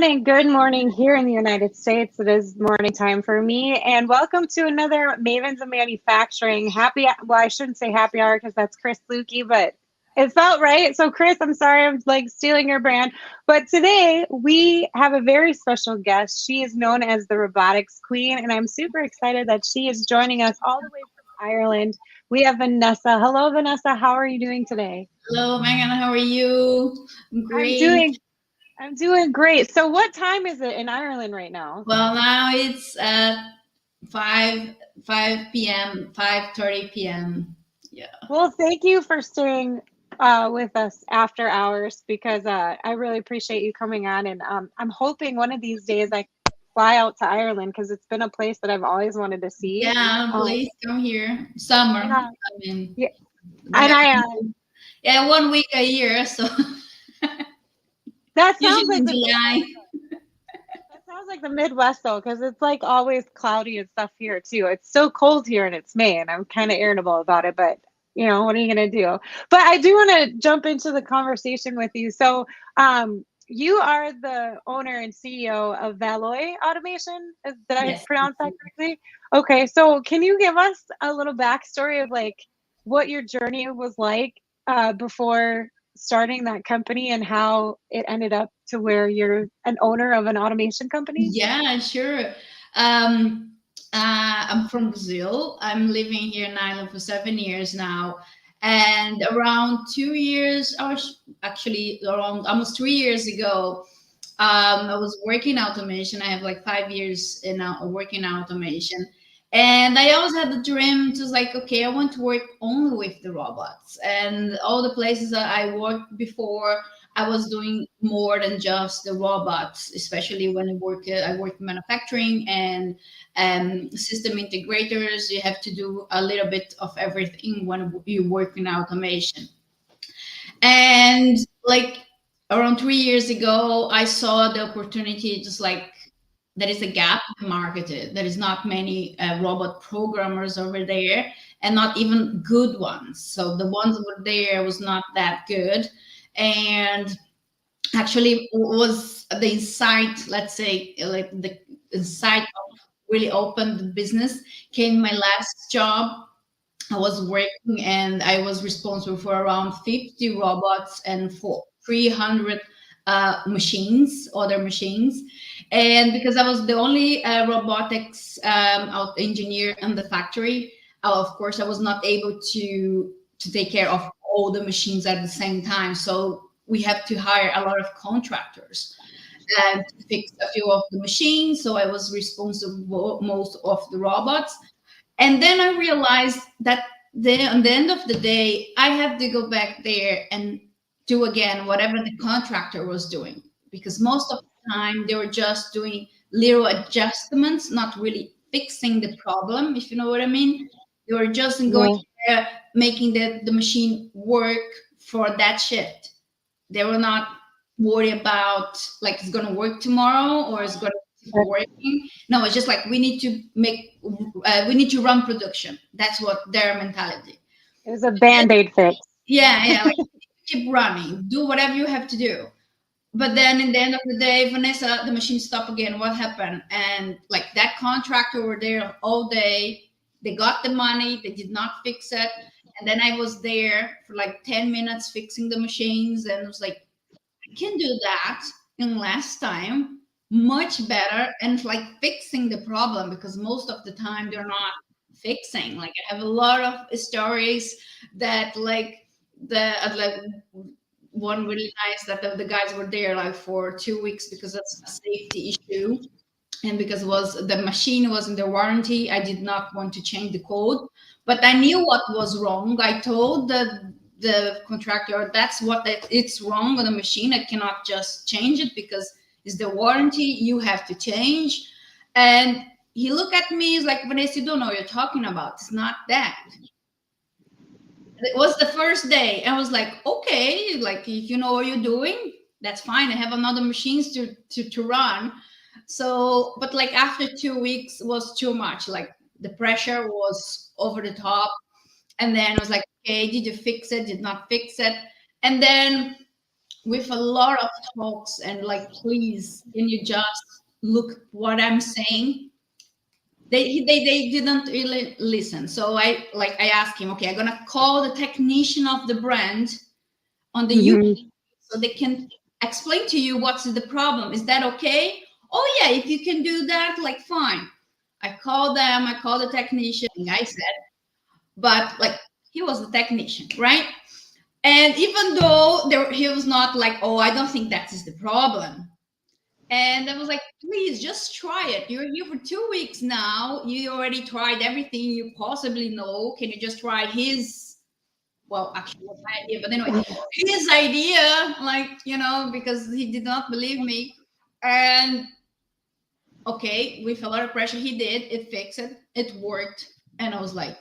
morning. Good morning here in the United States. It is morning time for me. And welcome to another Mavens of Manufacturing. Well, I shouldn't say happy hour because that's Chris Lukey, but it felt right. So, Chris, I'm sorry I'm like stealing your brand. But today we have a very special guest. She is known as the Robotics Queen, and I'm super excited that she is joining us all the way from Ireland. We have Vanessa. Hello, Vanessa. How are you doing today? Hello, Megan. How are you? I'm I'm great. doing I'm doing great. So what time is it in Ireland right now? Well, now it's 5 p.m. 5:30 p.m. Yeah. Well, thank you for staying with us after hours because I really appreciate you coming on. And I'm hoping one of these days I can fly out to Ireland because it's been a place that I've always wanted to see. Yeah, Um, please come here. Summer. and, I mean, yeah, we and have I yeah 1 week a year, so that sounds usually like in the July. Midwest. That sounds like the Midwest though, because it's like always cloudy and stuff here too. It's so cold here and it's May, and I'm kind of irritable about it, but what are you gonna do? But I do want to jump into the conversation with you. So, you are the owner and CEO of Valoy Automation. Did I Yes. pronounce that correctly? Okay, so can you give us a little backstory of like what your journey was like before starting that company and how it ended up to where you're an owner of an automation company? Yeah, sure. Um, I'm from Brazil. I'm living here in Ireland for 7 years now. And around 2 years, actually around almost 3 years ago, I was working automation. I have like 5 years in working automation. And I always had the dream to like, okay, I want to work only with the robots. And all the places that I worked before, I was doing more than just the robots, especially when I work in manufacturing and system integrators. You have to do a little bit of everything when you work in automation. And like around 3 years ago, I saw the opportunity, just like there is a gap in the market. There is not many robot programmers over there, and not even good ones. So the ones that were there was not that good. And actually was the insight, let's say, like the insight of really opened the business came my last job. I was working and I was responsible for around 50 robots and for 300 machines, other machines. And because I was the only robotics engineer in the factory, of course, I was not able to take care of all the machines at the same time. So we have to hire a lot of contractors and to fix a few of the machines. So I was responsible most of the robots. And then I realized that then at the end of the day, I had to go back there and do again whatever the contractor was doing. Because most of the time they were just doing little adjustments, not really fixing the problem, if you know what I mean. They were just going Yeah. there, making the machine work for that shift. They were not worried about like it's going to work tomorrow or it's going to keep working. No, it's just like we need to run production. That's what their mentality. It was a band-aid fix. Yeah, yeah, like keep running, do whatever you have to do. But then in the end of the day, Vanessa, the machine stopped again. What happened? And like that contractor were there all day. They got the money. They did not fix it. And then I was there for like 10 minutes fixing the machines. And it was like, I can do that in less time, much better. And it's like fixing the problem because most of the time they're not fixing. Like I have a lot of stories that like one really nice that the guys were there like for 2 weeks because that's a safety issue and because the machine was in the warranty. I did not want to change the code, but I knew what was wrong. I told the contractor that's it's wrong with the machine. I cannot just change it because it's the warranty. You have to change. And he looked at me. He's like, Vanessa, you don't know what you're talking about. It's not that. It was the first day. I was like, okay, like if you know what you're doing, that's fine. I have another machines to run. So, but like after 2 weeks was too much. Like the pressure was over the top. And then I was like, okay, did you fix it? Did not fix it. And then with a lot of talks and like, please, can you just look what I'm saying? They didn't really listen. So I asked him, okay, I'm gonna call the technician of the brand on the Hmm. UK so they can explain to you what's the problem. Is that okay? Oh yeah, if you can do that, like fine. I called them, I called the technician, I said, but like he was the technician, right? And even though he was not like, oh, I don't think that is the problem. And I was like, please just try it. You're here for 2 weeks now. You already tried everything you possibly know. Can you just try his, well, actually, it was my idea, but anyway, his idea, like, because he did not believe me. And okay, with a lot of pressure, he did. It fixed it. It worked. And I was like,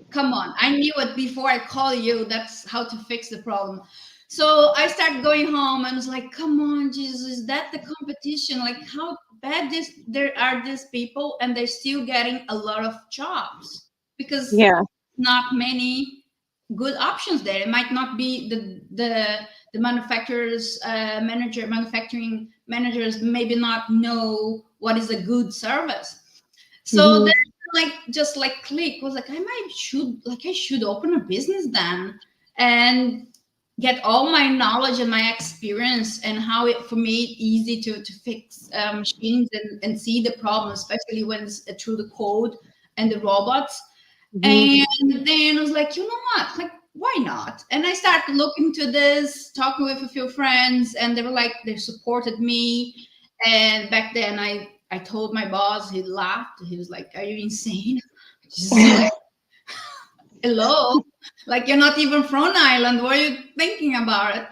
come on, I knew it before I call you. That's how to fix the problem. So I started going home and was like, come on, Jesus, is that the competition? Like how bad there are these people and they're still getting a lot of jobs because Yeah. not many good options there. It might not be the manufacturing managers maybe not know what is a good service. So Hmm. then like just like click was like I should open a business then and get all my knowledge and my experience and how it for me easy to fix machines and see the problem, especially when it's through the code and the robots. Hmm. And then I was like, you know what? Like, why not? And I started looking to this, talking with a few friends, and they were like, they supported me. And back then, I told my boss, he laughed. He was like, "Are you insane?" Just like, hello, like you're not even from Ireland. What are you thinking about it?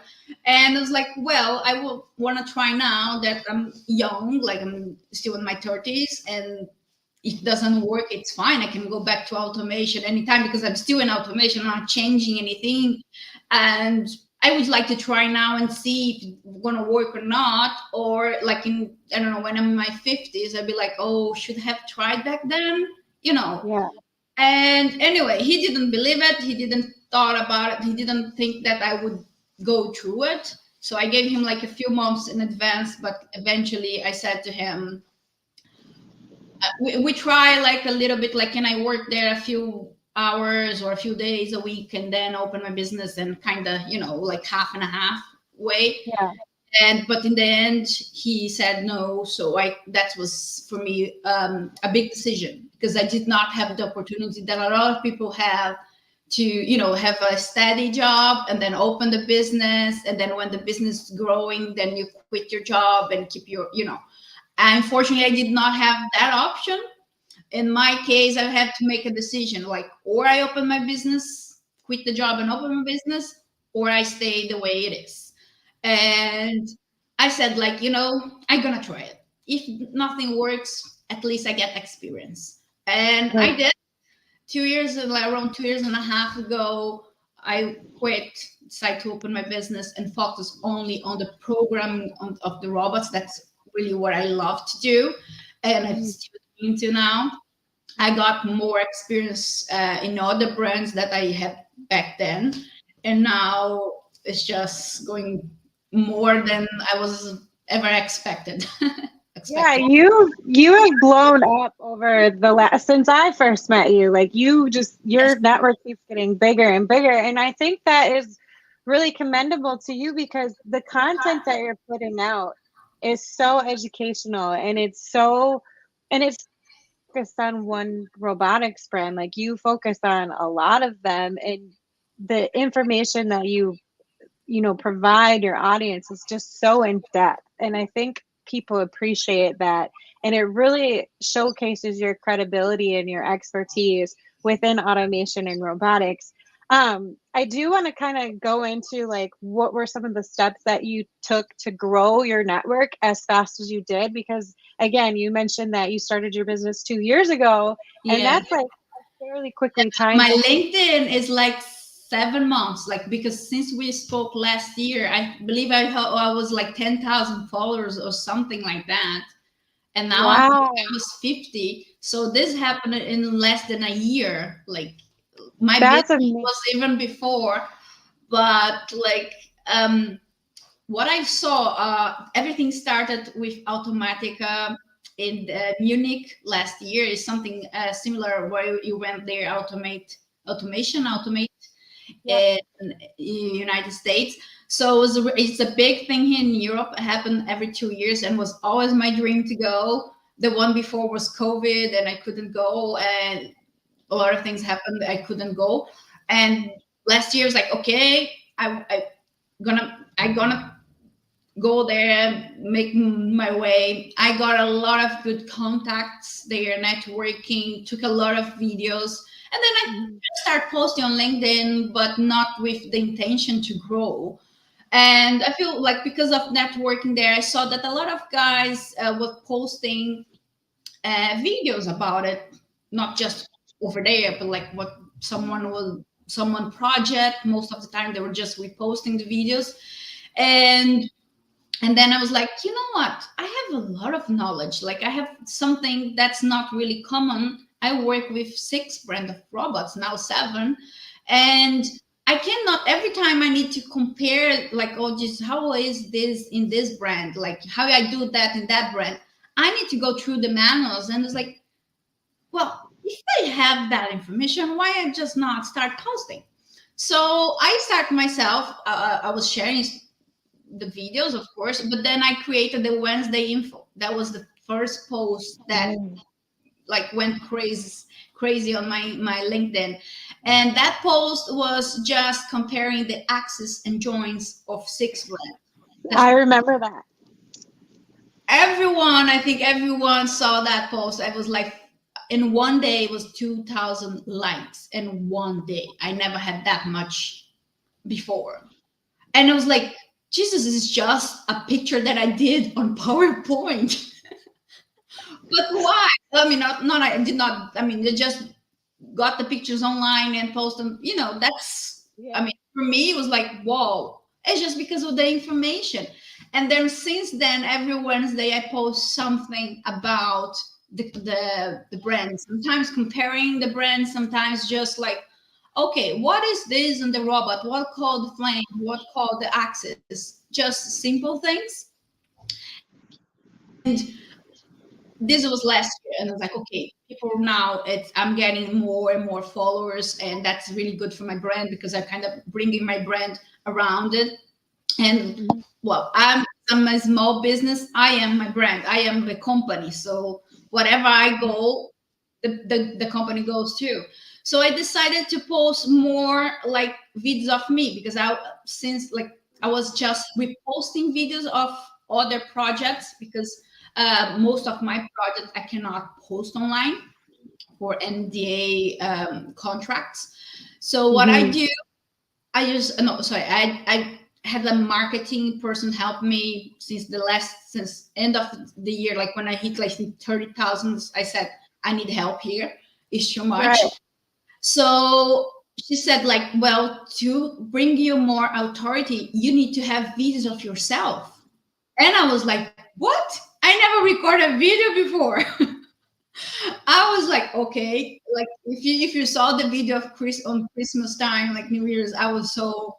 And I was like, well, I will want to try now that I'm young, like I'm still in my 30s, and if it doesn't work, it's fine. I can go back to automation anytime because I'm still in automation. I'm not changing anything. And I would like to try now and see if it's gonna work or not. Or like I don't know, when I'm in my 50s, I'd be like, oh, should have tried back then, you know. Yeah. And anyway, he didn't believe it. He didn't thought about it. He didn't think that I would go through it. So I gave him like a few months in advance, but eventually I said to him, we try like a little bit like can I work there a few hours or a few days a week and then open my business and kind of like half and a half way. Yeah. And but in the end he said no, so I that was for me a big decision because I did not have the opportunity that a lot of people have to have a steady job and then open the business, and then when the business is growing then you quit your job and keep your unfortunately, I did not have that option. In my case, I had to make a decision like, or I open my business, quit the job and open my business, or I stay the way it is. And I said, like, I'm going to try it. If nothing works, at least I get experience. And Right. I did. 2 years, like around 2 years and a half ago, I quit, decided to open my business and focus only on the programming of the robots. That's really what I love to do, and I'm Mhm. still doing to now. I got more experience in other brands that I had back then, and now it's just going more than I was ever expected. Yeah, expecting. you have blown up over the last since I first met you. Like Yes. your network keeps getting bigger and bigger. And I think that is really commendable to you because the content that you're putting out is so educational and it's focused on one robotics brand. Like you focus on a lot of them and the information that you provide your audience is just so in depth. And I think people appreciate that. And it really showcases your credibility and your expertise within automation and robotics. I do want to kind of go into like what were some of the steps that you took to grow your network as fast as you did? Because again, you mentioned that you started your business 2 years ago, and Yeah. that's like fairly quickly time. My LinkedIn is like 7 months, like because since we spoke last year, I believe I was like 10,000 followers or something like that, and now I'm Wow, almost 50. So this happened in less than a year. Like my that's business amazing. was even before, but like what I saw, everything started with Automatica in Munich last year. Is something similar where you went there, automate Yep. in United States. So it's a big thing here in Europe. It happened every 2 years and was always my dream to go. The one before was COVID and I couldn't go, and a lot of things happened. I couldn't go, and last year I was like, okay, I gonna go there, make my way. I got a lot of good contacts there, networking, took a lot of videos, and then I Mhm. start posting on LinkedIn, but not with the intention to grow. And I feel like because of networking there, I saw that a lot of guys were posting videos about it, not just over there, but like what someone project. Most of the time, they were just reposting the videos, and then I was like, you know what? I have a lot of knowledge. Like I have something that's not really common. I work with 6 brand of robots, now 7. And I cannot every time I need to compare like, oh, just how is this in this brand? Like how I do that in that brand. I need to go through the manuals, and it's like, well, if I have that information, why I just not start posting? So I start myself. I was sharing the videos, of course, but then I created the Wednesday info. That was the first post that Mm. like went crazy on my LinkedIn. And that post was just comparing the axis and joints of 6 brands. That's I remember that. everyone, I think everyone saw that post. I was like, in one day it was 2,000 likes in one day. I never had that much before. And I was like, Jesus, this is just a picture that I did on PowerPoint. But why? I mean, not I did not. I mean, they just got the pictures online and post them. That's. I Yeah. mean, for me, it was like, whoa. It's just because of the information. And then since then, every Wednesday I post something about the brand. Sometimes comparing the brands. Sometimes just like, okay, what is this in the robot? What called the flame? What called the axis? Just simple things. And this was last year, and I was like, okay, people now, I'm getting more and more followers, and that's really good for my brand because I'm kind of bringing my brand around it. And Mhm. well, I'm a small business. I am my brand. I am the company. So whatever I go, the company goes too. So I decided to post more like videos of me because since like I was just reposting videos of other projects because most of my projects I cannot post online for NDA contracts. So what I Mhm. do, I use no, sorry, I had a marketing person help me since end of the year. Like when I hit like 30,000, I said I need help here. It's too much. Right. So she said like, well, to bring you more authority, you need to have videos of yourself. And I was like, what? I never recorded a video before. I was like, okay, like if you saw the video of Chris on Christmas time, like New Year's, I was so,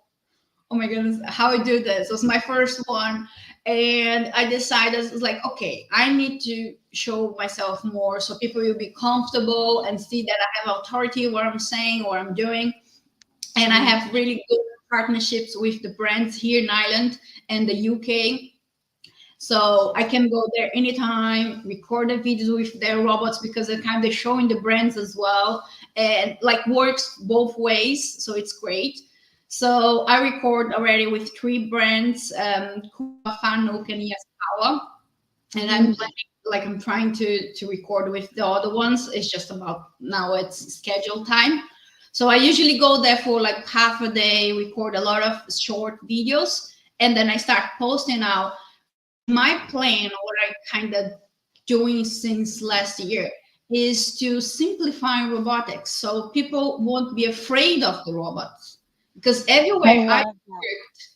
oh my goodness, how I do this. It was my first one. And I decided, it's like, okay, I need to show myself more so people will be comfortable and see that I have authority what I'm saying, what I'm doing. And I Mhm. have really good partnerships with the brands here in Ireland and the UK. So I can go there anytime, record the videos with their robots because they're kind of showing the brands as well, and like works both ways. So it's great. So I record already with 3 brands, Kuba, Fanuc, and Yaskawa, and I'm Mhm. planning, like I'm trying to record with the other ones. It's just about now it's scheduled time. So I usually go there for like half a day, record a lot of short videos, and then I start posting now my plan, what I kind of doing since last year, is to simplify robotics so people won't be afraid of the robots. Because everywhere I I love that. worked,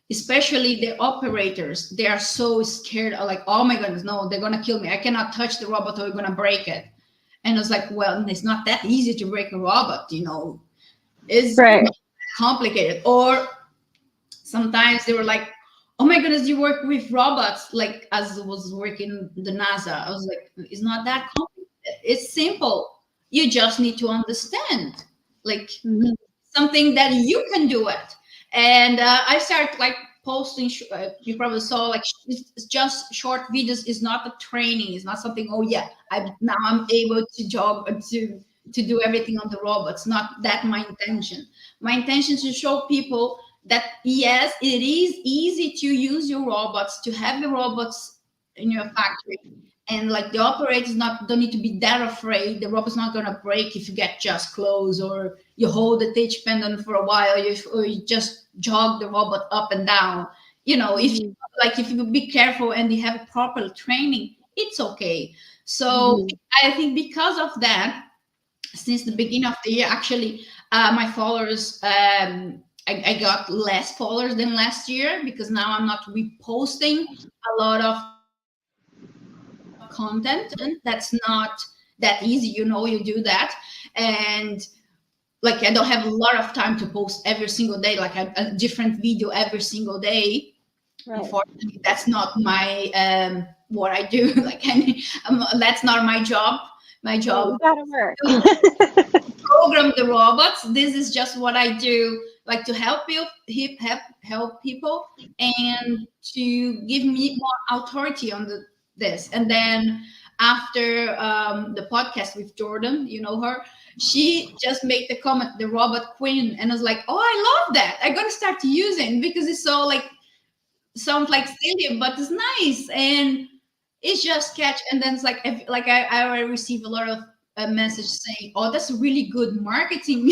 especially the operators, they are so scared, like, oh my goodness, no, they're gonna kill me. I cannot touch the robot or we're gonna break it. And it's like, well, it's not that easy to break a robot. It's Right. not complicated. Or sometimes they were like, oh my goodness, you work with robots, like as I was working the NASA. I was like, it's not that complicated. It's simple. You just need to understand, like Mhm. something that you can do it. And I started like posting. You probably saw like it's just short videos. Is not a training. It's not something. Oh yeah, I'm able to job to do everything on the robots. Not that my intention. My intention is to show people that yes, it is easy to use your robots, to have the robots in your factory, and like the operators not don't need to be that afraid. The robot's not gonna break if you get just close, or you hold the touch pendant for a while, or you just jog the robot up and down. You know, if you Mhm. like, if you be careful and you have proper training, it's okay. So Mhm. I think because of that, since the beginning of the year, actually, my followers, I got less followers than last year because now I'm not reposting a lot of content. That's not that easy, you do that. And like, I don't have a lot of time to post every single day, like a different video every single day. Right. Unfortunately, that's not my what I do. Like, that's not my job. My Right. job You gotta work. program the robots. This is just what I do, like to help you, help people, and to give me more authority on this. And then after the podcast with Jordan, you know her, she just made the comment, the robot queen, and I was like, oh, I love that. I'm gonna start using because it's so like sounds like silly, but it's nice and it's just catch. And then it's like like I already received a lot of message saying, "Oh, that's really good marketing."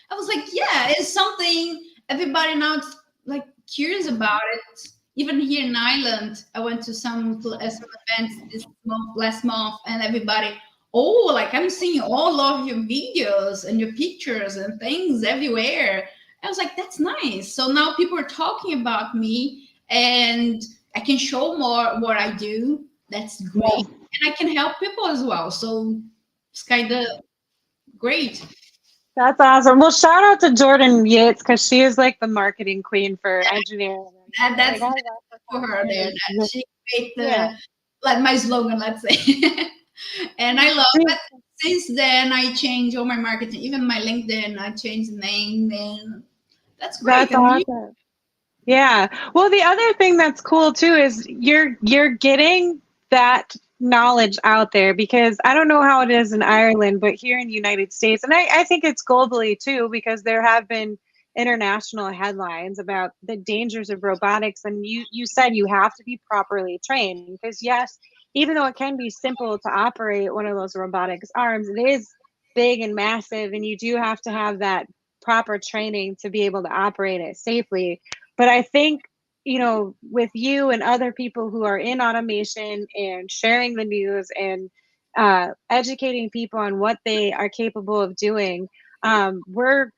I was like, "Yeah, it's something everybody now is like curious about it." Even here in Ireland, I went to some events this month, last month, and everybody, oh, like I'm seeing all of your videos and your pictures and things everywhere. I was like, that's nice. So now people are talking about me and I can show more what I do. That's Yeah. great. And I can help people as well. So it's kind of great. That's awesome. Well, shout out to Jordan Yates because she is like the marketing queen for engineering. And Like that's I love her for her there. content. That she made Yeah. the like my slogan, let's say. And I love it. Since then, I changed all my marketing, even my LinkedIn. I changed the name, and that's great. That's And you, awesome. Yeah. Well, the other thing that's cool too is you're getting that knowledge out there because I don't know how it is in Ireland, but here in the United States, and I think it's globally too, because there have been international headlines about the dangers of robotics. And you said you have to be properly trained because yes, even though it can be simple to operate one of those robotics arms, it is big and massive, and you do have to have that proper training to be able to operate it safely. But I think, with you and other people who are in automation and sharing the news and educating people on what they are capable of doing, we're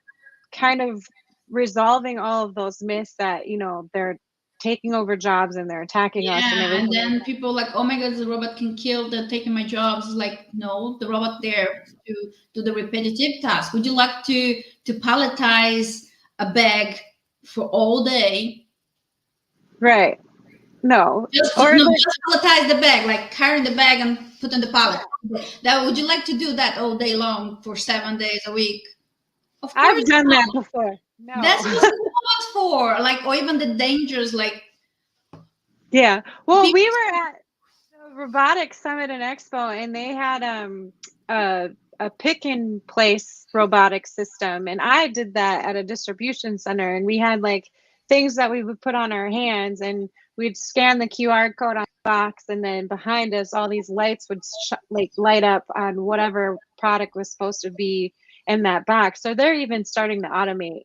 kind of resolving all of those myths that, they're taking over jobs and they're attacking us and yeah, and everything like then that. people like, oh my god, the robot can kill, they're taking my jobs. Like, no, the robot there to do the repetitive task. Would you like to palletize a bag for all day? Right. No. Just Or no, the just palletize the bag, like carry the bag and put on the pallet. Yeah. That would you like to do that all day long for 7 days a week? Of I've course done not. that before. That's No. what the robot's for. Like, or even the dangers, like Yeah. Well, people. we were at the Robotics Summit and Expo, and they had a a pick and place robotic system, and I did that at a distribution center, and we had like things that we would put on our hands, and we'd scan the QR code on the box, and then behind us, all these lights would like light up on whatever product was supposed to be in that box. So they're even starting to automate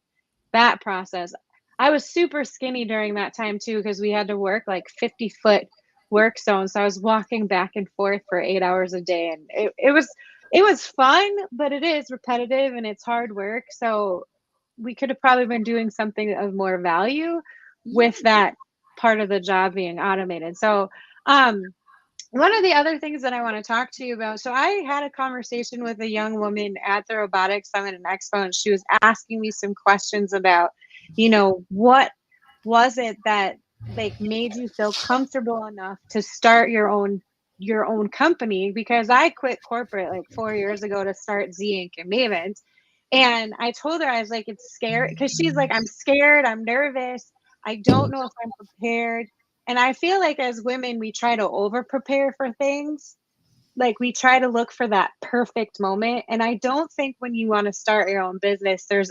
that process. I was super skinny during that time too because we had to work like 50-foot work zone. So I was walking back and forth for 8 hours a day, and it was fun, but it is repetitive and it's hard work. So we could have probably been doing something of more value Yeah, with that part of the job being automated. So um one of the other things that I want to talk to you about. So I had a conversation with a young woman at the Robotics Summit and Expo, and she was asking me some questions about, what was it that like made you feel comfortable enough to start your own company? Because I quit corporate like 4 years ago to start Z Inc. and Mavens. And I told her, I was like, it's scary, because she's like, I'm scared, I'm nervous, I don't know if I'm prepared. And I feel like as women, we try to over prepare for things. Like we try to look for that perfect moment. And I don't think when you want to start your own business, there's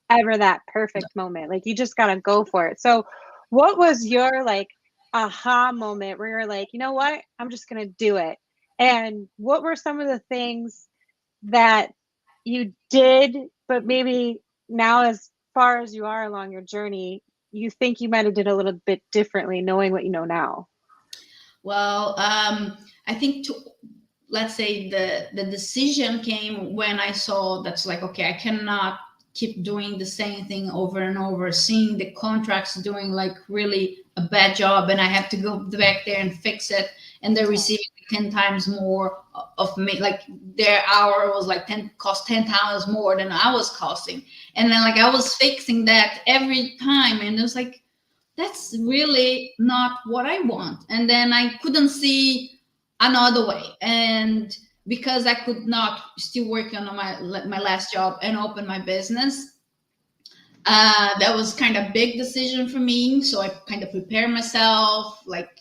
ever that perfect moment. Like you just got to go for it. So, what was your like aha moment where you're like, you know what, I'm just going to do it? And what were some of the things that you did, but maybe now, as far as you are along your journey, you think you might have did a little bit differently, knowing what you know now? Well, I think let's say the decision came when I saw that's like, okay, I cannot keep doing the same thing over and over, seeing the contracts doing like really a bad job, and I have to go back there and fix it, and they're receiving 10 times more of me, like their hour was like 10 cost 10 times more than I was costing. And then like I was fixing that every time, and it was like, that's really not what I want. And then I couldn't see another way. And because I could not still work on my last job and open my business, that was kind of big decision for me. So I kind of prepared myself, like,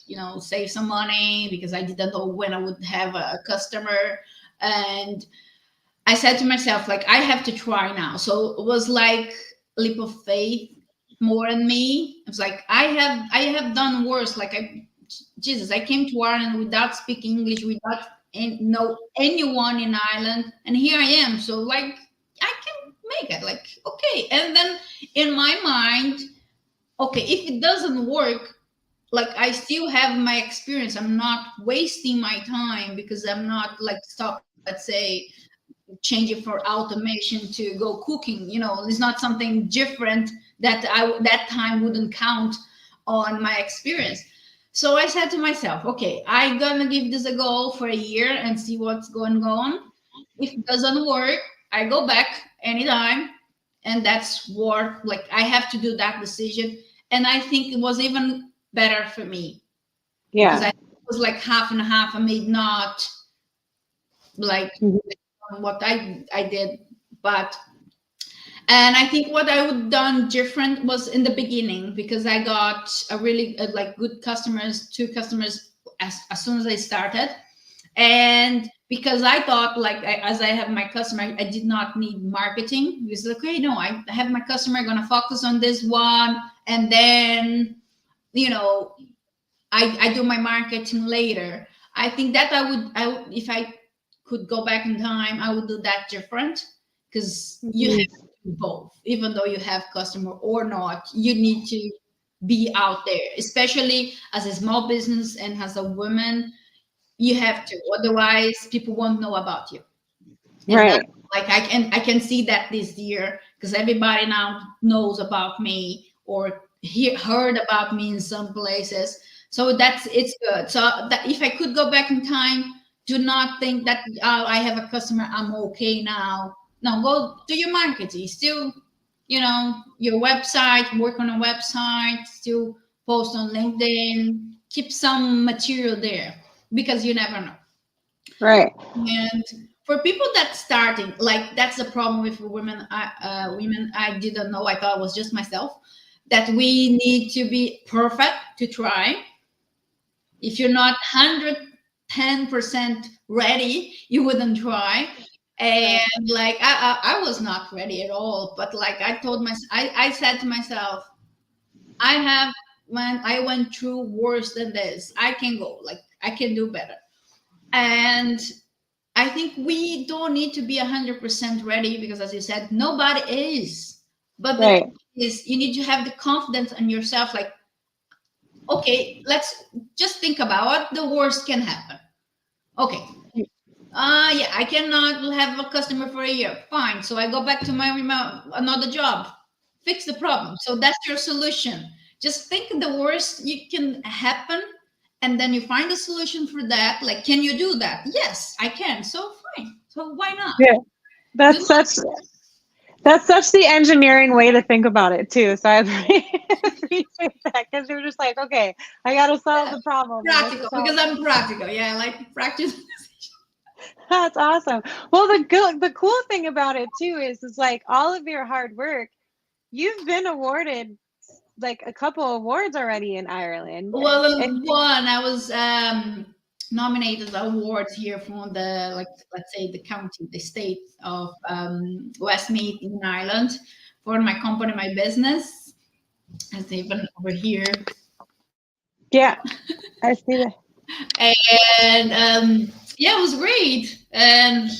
save some money because I didn't know when I would have a customer. And I said to myself, like, I have to try now. So it was like a leap of faith more in me. It was like I have done worse. Like Jesus, I came to Ireland without speaking English, without know anyone in Ireland, and here I am. So like I can make it. Like okay, and then in my mind, okay, if it doesn't work, like I still have my experience. I'm not wasting my time because I'm not like stop. Let's say change it for automation to go cooking. It's not something different that I that time wouldn't count on my experience. So I said to myself, okay, I'm gonna give this a go for a year and see what's going on. If it doesn't work, I go back anytime. And that's what, like, I have to do that decision. And I think it was even better for me because Yeah. I was like half and half. I made not like Mhm. what I did, but and I think what I would done different was in the beginning because I got a really like good customers, two customers as soon as I started, and because I thought like as I have my customer, I did not need marketing because okay, no, I have my customer, gonna focus on this one, and then you know I do my marketing later. I think that I would if I could go back in time, I would do that different because you have Mhm. to do both. Even though you have customer or not, you need to be out there, especially as a small business and as a woman. You have to, otherwise people won't know about you. And that Right. like I can see that this year because everybody now knows about me or heard about me in some places. So that's it's good. So that if I could go back in time, do not think that I have a customer, I'm okay now. No, go do your marketing still, your website, work on a website, still post on LinkedIn, keep some material there because you never know. Right. And for people that starting, like that's the problem with women. Women, I didn't know. I thought it was just myself that we need to be perfect to try. If you're not 110% ready, you wouldn't try. Right. And like I was not ready at all. But like I told myself, I said to myself, I have when I went through worse than this. I can go. Like I can do better. And I think we don't need to be 100% ready because, as you said, nobody is. But the Right. thing is, you need to have the confidence in yourself. Like, okay, let's just think about what the worst can happen. Okay, yeah, I cannot have a customer for a year. Fine, so I go back to my another job, fix the problem. So that's your solution. Just think the worst you can happen, and then you find a solution for that. Like, can you do that? Yes, I can. So fine. So why not? Yeah. Do That's not. that's That's such the engineering way to think about it too. So I appreciate that because you're just like, okay, I got to solve Yeah, the problem, and this practical is how. because I'm practical. Yeah, I like practice. That's awesome. Well, the cool thing about it too is like all of your hard work. You've been awarded like a couple awards already in Ireland, Well, and one I was nominated awards here from the, like, let's say the county, the state of Westmeath in Ireland for my company, my business. As even over here, yeah, I see that. and yeah, it was great. And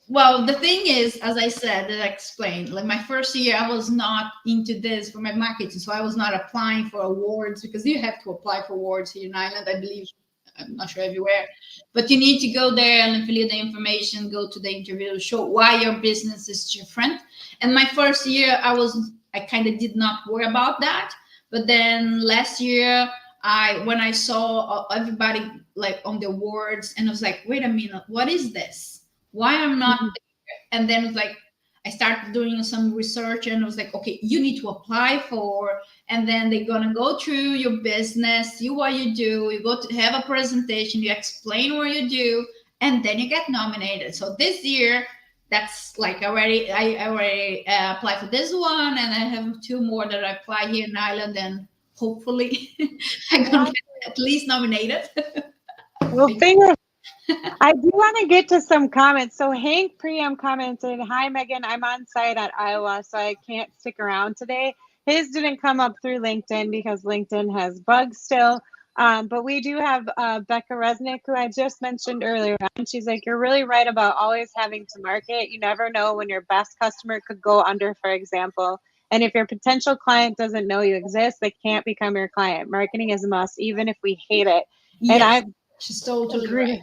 well, the thing is, as I said, as I explained, like my first year, I was not into this for my marketing, so I was not applying for awards because you have to apply for awards here in Ireland, I believe. I'm not sure everywhere, but you need to go there and fill in the information, go to the interview, show why your business is different. And my first year, I kind of did not worry about that. But then last year, when I saw everybody like on the awards, and I was like, wait a minute, what is this? Why I'm not Mhm. there? And then it's like I started doing some research, and I was like, okay, you need to apply for, and then they're gonna go through your business, see what you do, you go to have a presentation, you explain what you do, and then you get nominated. So this year, that's like I already applied for this one, and I have two more that I apply here in Ireland, and hopefully I'm gonna Well, get at least nominated. well, fingers. I do want to get to some comments. So Hank Priam commented, "Hi Megan, I'm on site at Iowa, so I can't stick around today." His didn't come up through LinkedIn because LinkedIn has bugs still. But we do have Becca Resnick, who I just mentioned earlier. And she's like, "You're really right about always having to market. You never know when your best customer could go under, for example. And if your potential client doesn't know you exist, they can't become your client. Marketing is a must, even if we hate it." And Yes, I she's totally agree right.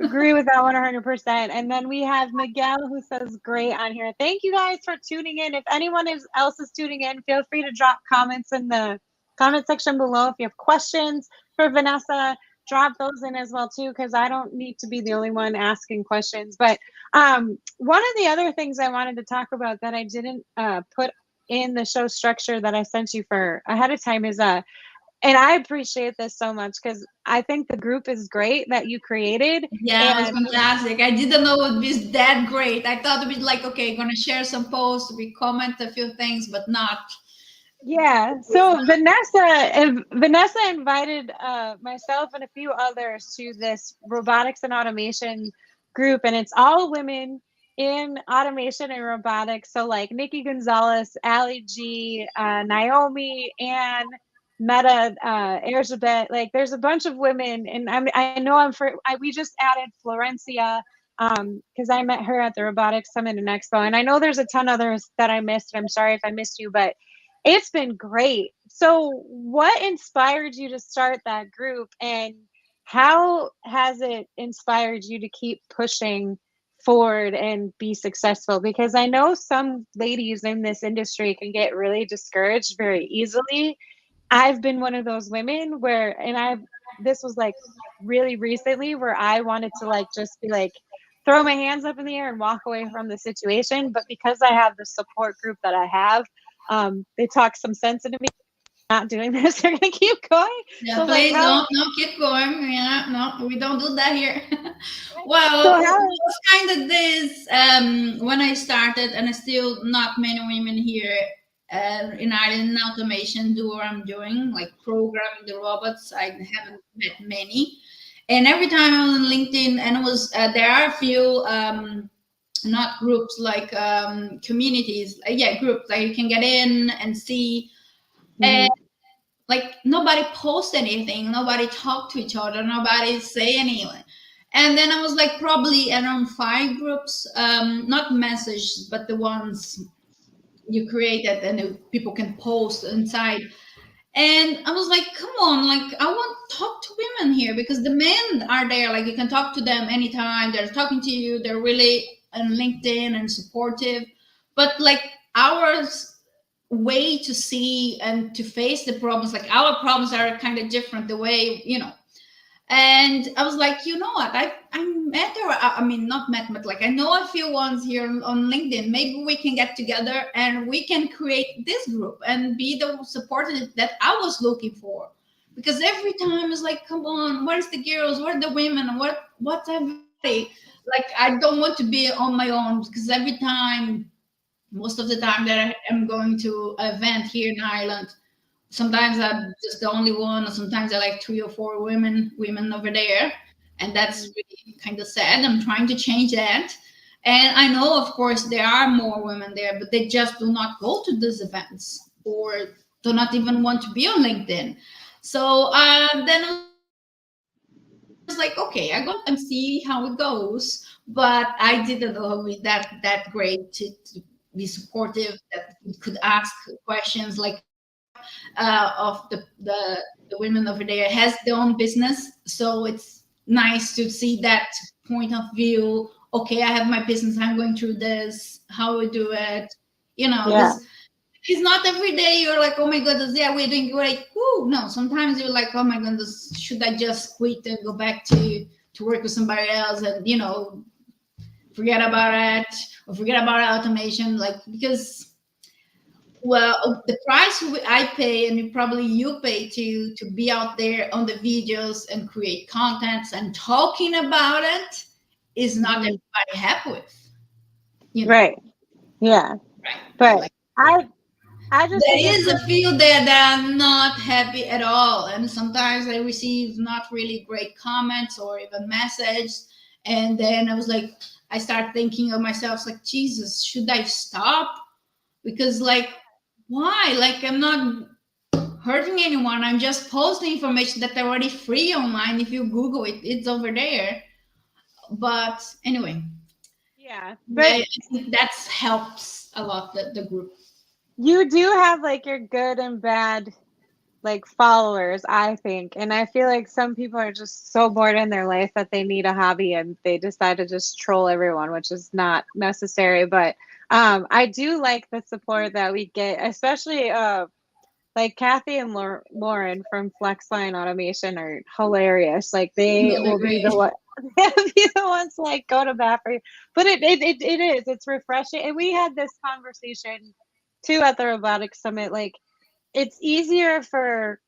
Agree with that 100%. And then we have Miguel who says, great on here. Thank you guys for tuning in. If anyone else is tuning in, feel free to drop comments in the comment section below. If you have questions for Vanessa, drop those in as well too, because I don't need to be the only one asking questions. But one of the other things I wanted to talk about that I didn't put in the show structure that I sent you for ahead of time is and I appreciate this so much because I think the group is great that you created. Yeah, it was And fantastic. I didn't know it would be that great. I thought it'd be like, okay, gonna share some posts, we comment a few things, but not. yeah, so Vanessa invited myself and a few others to this robotics and automation group, and it's all women in automation and robotics. So like Nikki Gonzalez, Ali G, Naomi, Anne, Meta, Erzsébet, like there's a bunch of women, and I know we just added Florencia because I met her at the Robotics Summit and Expo, and I know there's a ton others that I missed. I'm sorry if I missed you, but it's been great. So, what inspired you to start that group, and how has it inspired you to keep pushing forward and be successful? Because I know some ladies in this industry can get really discouraged very easily. I've been one of those women where, and this was like really recently where I wanted to like just be like, throw my hands up in the air and walk away from the situation. But because I have the support group that I have, they talk some sense into me. Not doing this, they're gonna keep going. Yeah, So like please how? don't, no, keep going. Yeah, no, we don't do that here. So Well, how? it's kind of this. When I started, and still not many women here in Ireland in automation do what I'm doing, like programming the robots. I haven't met many, and every time I was on LinkedIn, and it was there are a few. Not groups like communities, yeah, groups that you can get in and see, Mhm. like nobody post anything, nobody talk to each other, nobody say anything. And then I was like probably around five groups, not messages, but the ones you created and people can post inside. And I was like, come on, like I want to talk to women here because the men are there, like you can talk to them anytime, they're talking to you, they're really on LinkedIn and supportive. But like ours way to see and to face the problems, like our problems are kind of different, the way, And I was like, you know what? I met her. I mean, not met, but like I know a few ones here on LinkedIn. Maybe we can get together and we can create this group and be the support that I was looking for. Because every time it's like, come on, where's the girls? Where are the women? What's everybody? Like I don't want to be on my own because every time, most of the time that I am going to an event here in Ireland, sometimes I'm just the only one, or sometimes I like three or four women over there, and that's really kind of sad. I'm trying to change that, and I know, of course, there are more women there, but they just do not go to these events or do not even want to be on LinkedIn. So then I was like, okay, I go and see how it goes, but I didn't know me that great to be supportive, that you could ask questions. Like half of the women over there has their own business, so it's nice to see that point of view. Okay, I have my business, I'm going through this, how we do it, Yeah. because it's not every day you're like, oh my goodness, yeah, we're doing great. Woo! No, sometimes you're like, oh my goodness, should I just quit and go back to work with somebody else and forget about it, or forget about automation, like, because, well, the price I pay and probably you pay to be out there on the videos and create contents and talking about it is not Mhm. everybody happy with, Right. Yeah. right? But Like, I just there think it's is a like, field there that I'm not happy at all, and sometimes I receive not really great comments or even messages, and then I was like, I start thinking of myself like, Jesus, should I stop? Because like, why? Like, I'm not hurting anyone. I'm just posting information that already free online. If you Google it, it's over there. But anyway, yeah. yeah, But I think that helps a lot, the group. you do have like your good and bad like followers, I think. And I feel like some people are just so bored in their life that they need a hobby and they decide to just troll everyone, which is not necessary. But I do like the support that we get, especially like Kathy and Lauren from Flexline Automation are hilarious. Like they No, they're will be the great. one they'll be the ones to, like, go to bat for you. But it is. It's refreshing. And we had this conversation too at the Robotics Summit. Like it's easier for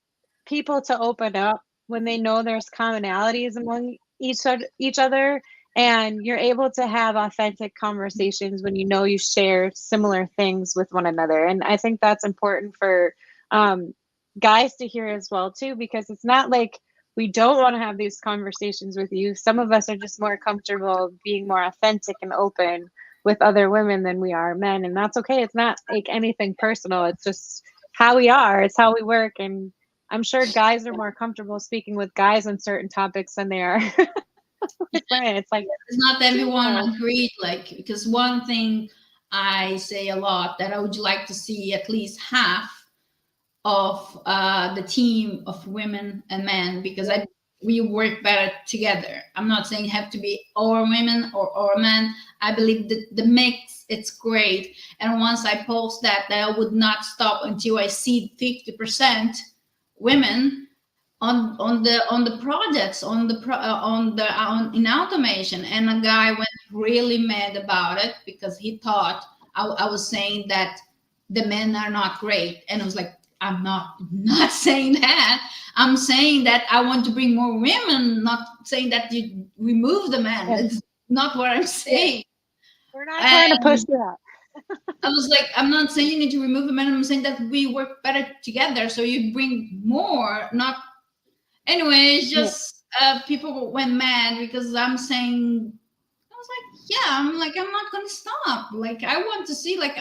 people to open up when they know there's commonalities among each other, and you're able to have authentic conversations when you know you share similar things with one another. And I think that's important for um, guys to hear as well too, because it's not like we don't want to have these conversations with you. Some of us are just more comfortable being more authentic and open with other women than we are men, and that's okay. It's not like anything personal. It's just how we are. It's how we work. And I'm sure guys are more comfortable speaking with guys on certain topics than they are with women. It's like, It's not everyone yeah, agreed, like, because one thing I say a lot that I would like to see at least half of the team of women and men, because we work better together. I'm not saying have to be or women or men. I believe that the mix, it's great. And once I post that I would not stop until I see 50% women on the projects, on in automation. And a guy went really mad about it because he thought I was saying that the men are not great, and I was like, I'm not saying that. I'm saying that I want to bring more women, not saying that you remove the men. yeah, That's not what I'm saying. we're not trying to push And you out. I was like, I'm not saying you need to remove the men. I'm saying that we work better together, so you bring more, not. Anyway, it's Yeah. just people went mad because I'm saying, I was like, yeah, I'm not gonna stop. Like, I want to see, like,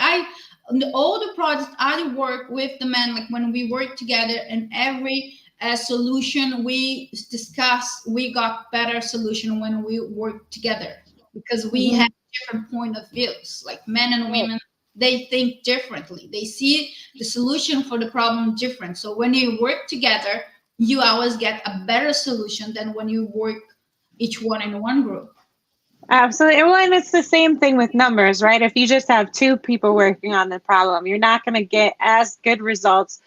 all the projects I work with the men, like when we work together, and every solution we discuss, we got better solution when we work together, because we Hmm. have different point of views. Like men and Right. women, they think differently. They see the solution for the problem different. So when you work together, you always get a better solution than when you work each one in one group. Absolutely. Well, and it's the same thing with numbers, right? If you just have two people working on the problem, you're not going to get as good results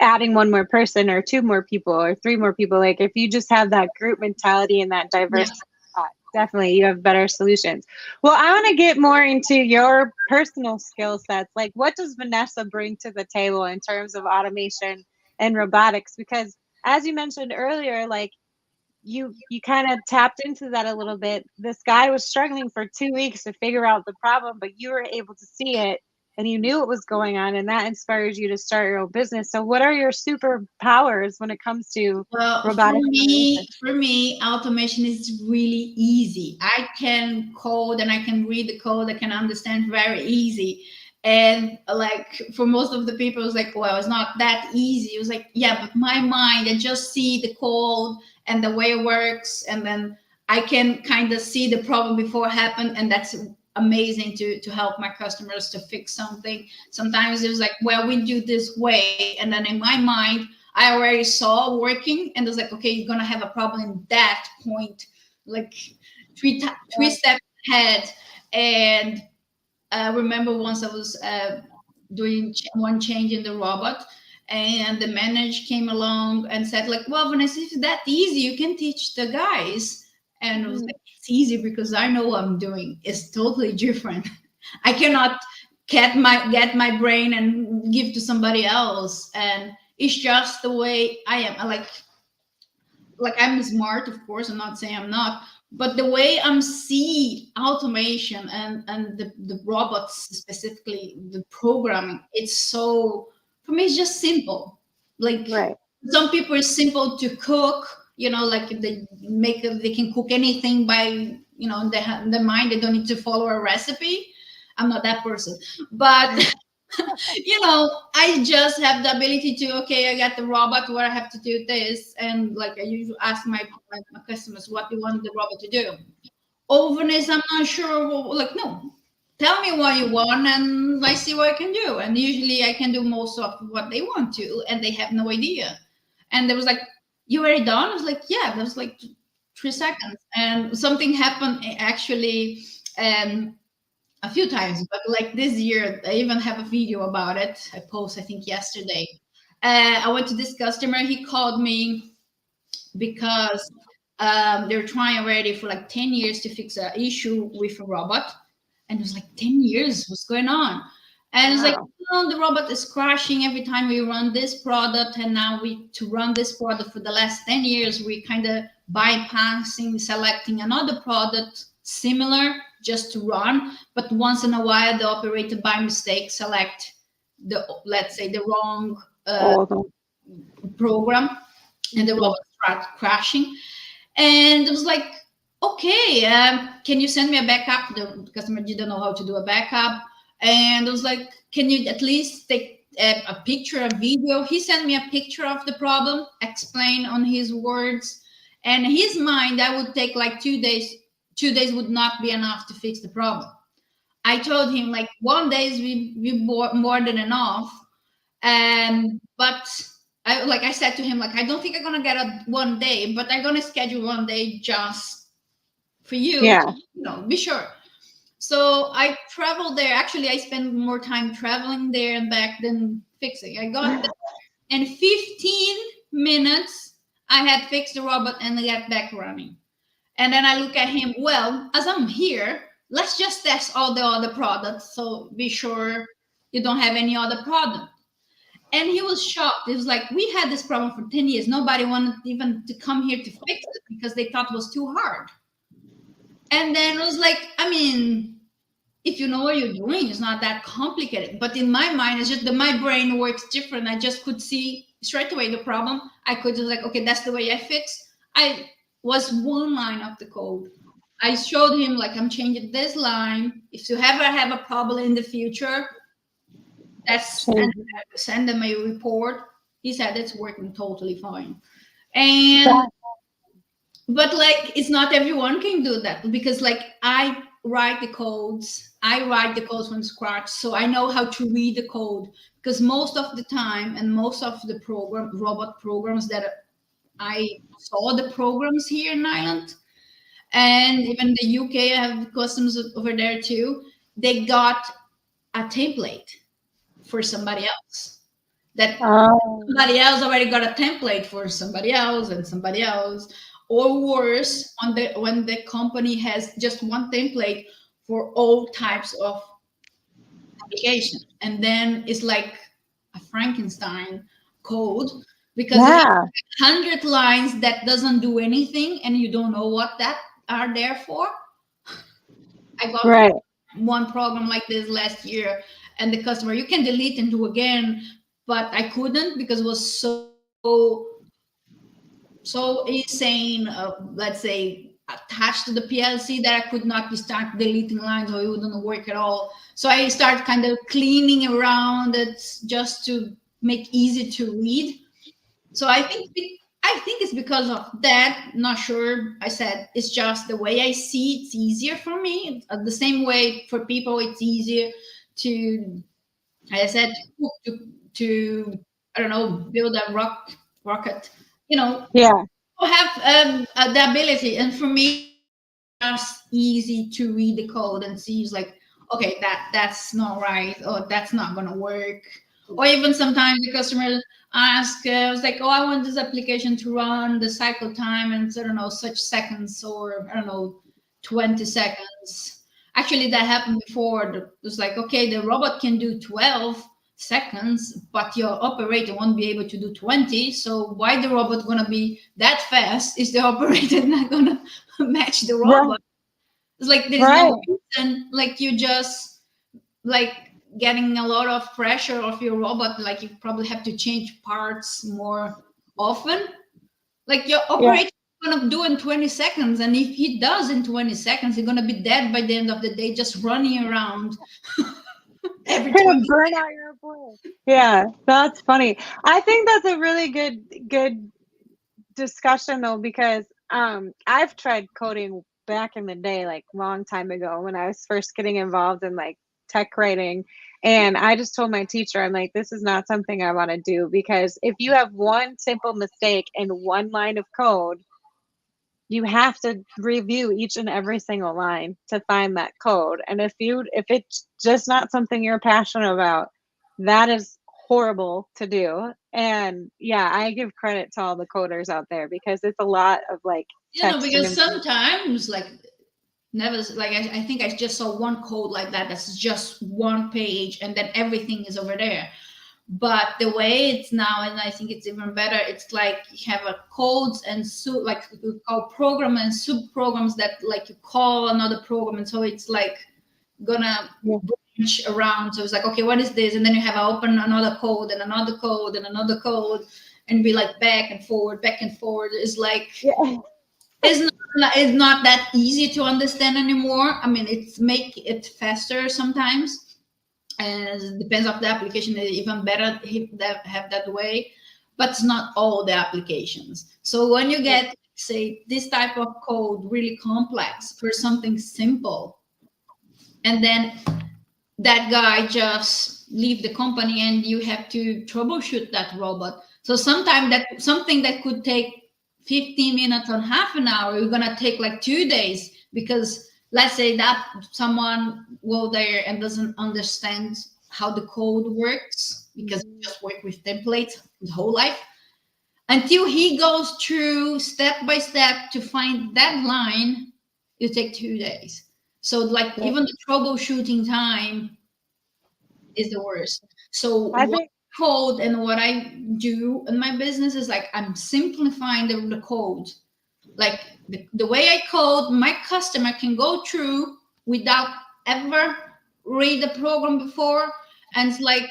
adding one more person or two more people or three more people. Like if you just have that group mentality and that diverse, Yeah. definitely you have better solutions. Well, I want to get more into your personal skill sets. Like what does Vanessa bring to the table in terms of automation and robotics? Because as you mentioned earlier, like you kind of tapped into that a little bit. This guy was struggling for 2 weeks to figure out the problem, but you were able to see it and you knew what was going on, and that inspires you to start your own business. So what are your superpowers when it comes to Well, robotic automation? for me, automation is really easy. I can code and I can read the code. I can understand very easy. And like for most of the people, it's like, well, it's not that easy. It was like, yeah, but my mind, I just see the code and the way it works, and then I can kind of see the problem before it happened, and that's amazing to help my customers to fix something. Sometimes it was like, well, we do this way, and then in my mind, I already saw working, and it was like, okay, you're gonna have a problem in that point, like three steps ahead. And I remember once I was doing one change in the robot, and the manager came along and said, like, well, Vanessa, if it's that easy, you can teach the guys. And it was Mhm. like, it's easy because I know what I'm doing. It's totally different. I cannot get my brain and give to somebody else. And it's just the way I am. I like I'm smart, of course. I'm not saying I'm not, but the way I'm see automation and the robots, specifically the programming, it's so, for me it's just simple. Like Right. some people it's simple to cook, like they can cook anything by, in their mind. They don't need to follow a recipe. I'm not that person, but I just have the ability to, okay, I got the robot where I have to do this. And like I usually ask my customers, what do you want the robot to do? Openness, I'm not sure. Like, no, tell me what you want and I see what I can do. And usually I can do most of what they want to, and they have no idea. And there was like, you already done? I was like, yeah, that was like 3 seconds. And something happened actually. A few times, but like this year, I even have a video about it. I posted, I think, yesterday. I went to this customer. He called me because they're trying already for like 10 years to fix an issue with a robot. And it was like, 10 years, what's going on? And it's like, Wow. the robot is crashing every time we run this product. And now to run this product for the last 10 years, we kind of bypassing, selecting another product similar just to run. But once in a while, the operator by mistake select let's say, the wrong Awesome. program, and the Mhm. robot started crashing. And it was like, okay, can you send me a backup? The customer didn't know how to do a backup. And it was like, can you at least take a picture, a video? He sent me a picture of the problem, explain on his words. And his mind, that would take like 2 days. 2 days would not be enough to fix the problem. I told him like one day is we more than enough. But I said to him, like, I don't think I'm gonna get a one day, but I'm gonna schedule one day just for you to, Yeah. be sure. So I traveled there. Actually, I spent more time traveling there and back than fixing. I got there in 15 minutes. I had fixed the robot and I got back running. And then I look at him. Well, as I'm here, let's just test all the other products. So be sure you don't have any other problem. And he was shocked. It was like, we had this problem for 10 years. Nobody wanted even to come here to fix it because they thought it was too hard. And then it was like, I mean, if you know what you're doing, it's not that complicated. But in my mind, it's just that my brain works different. I just could see straight away the problem. I could just like, okay, that's the way I fix. I was one line of the code. I showed him like, I'm changing this line. If you ever have a problem in the future, that's and Change. send them a report. He said it's working totally fine. And That- but like it's not everyone can do that, because like I write the codes from scratch, so I know how to read the code. Because most of the time, and most of the robot programs that I saw, the programs here in Ireland and even the UK, I have customers over there too, they got a template for somebody else. that Oh, somebody else already got a template for somebody else and somebody else, or worse, when the company has just one template for all types of application, and then it's like a Frankenstein code because it yeah, 100 lines that doesn't do anything and you don't know what that are there for. I got right. one program like this last year, and the customer, you can delete and do again, but I couldn't because it was so insane, let's say attached to the PLC, that I could not start deleting lines or it wouldn't work at all. So I started kind of cleaning around it just to make easy to read. So I think it's because of that. Not sure. I said it's just the way I see it's easier for me. The same way for people, it's easier to, as I said, to I don't know, build a rocket. You know, Yeah, have the ability, and for me just easy to read the code and see it's like, okay, that's not right, or that's not gonna work. Or even sometimes the customer ask, I was like, oh, I want this application to run the cycle time and I don't know, such seconds, or I don't know, 20 seconds. Actually, that happened before. It was like, okay, the robot can do 12 seconds, but your operator won't be able to do 20. So why the robot gonna be that fast? Is the operator not gonna match the right, robot? It's like there is right. no reason. Like you just like getting a lot of pressure of your robot. Like you probably have to change parts more often. Like your Yeah. operator is gonna do in 20 seconds, and if he does in 20 seconds, he's gonna be dead by the end of the day, just running around every You're gonna 20. burn out your employer. Yeah, that's funny. I think that's a really good discussion though, because I've tried coding back in the day, like long time ago when I was first getting involved in like tech writing. And I just told my teacher, I'm like, this is not something I want to do, because if you have one simple mistake in one line of code, you have to review each and every single line to find that code. And if it's just not something you're passionate about, that is horrible to do. And yeah, I give credit to all the coders out there, because it's a lot of like You know, text and because information. sometimes like never, like I think I just saw one code like that that's just one page and then everything is over there. But the way it's now, and I think it's even better, it's like you have a codes and like we call program and sub programs that like you call another program, and so it's like gonna Yeah. branch around. So it's like, okay, what is this? And then you have to open another code and another code and another code, and be like back and forward, back and forward. It's like Yeah. it's not that easy to understand anymore. I mean, it's make it faster sometimes, and it depends of the application. Even better if that have that way, but it's not all the applications. So when you Yeah. get, say, this type of code really complex for something simple, and then that guy just leave the company and you have to troubleshoot that robot. So sometimes that something that could take 15 minutes or half an hour, you're gonna take like 2 days, because let's say that someone go there and doesn't understand how the code works, because he Mhm. just work with templates his whole life, until he goes through step by step to find that line, it take 2 days. So like Yeah. even the troubleshooting time is the worst. So I what think code and what I do in my business is like I'm simplifying the code. Like the way I code, my customer can go through without ever read the program before, and it's like,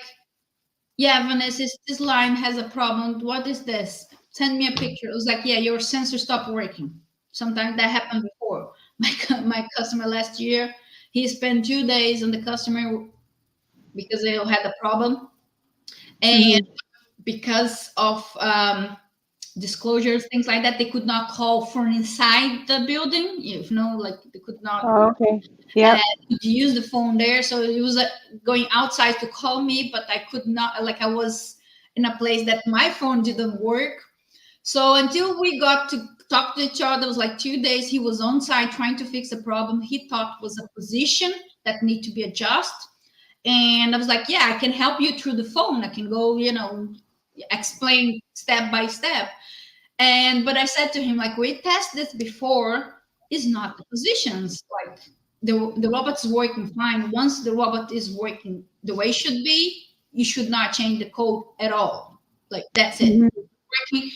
yeah, Vanessa, this line has a problem. What is this? Send me a picture. It was like, yeah, your sensor stopped working. Sometimes that happened before. My customer last year, he spent 2 days on the customer because they had a problem, and mhm. because of disclosures, things like that, they could not call from inside the building. You know, like they could not Oh, okay. uh, Yep. use the phone there. So it was going outside to call me, but I could not. Like I was in a place that my phone didn't work. So until we got to talk to each other, it was like 2 days. He was on site trying to fix a problem he thought was a position that need to be adjusted, And I was like, yeah, I can help you through the phone. I can go, explain step by step. But I said to him, like, we tested this before, is not the positions. Like the robot's working fine. Once the robot is working the way it should be, you should not change the code at all. Like that's it. Mhm. Working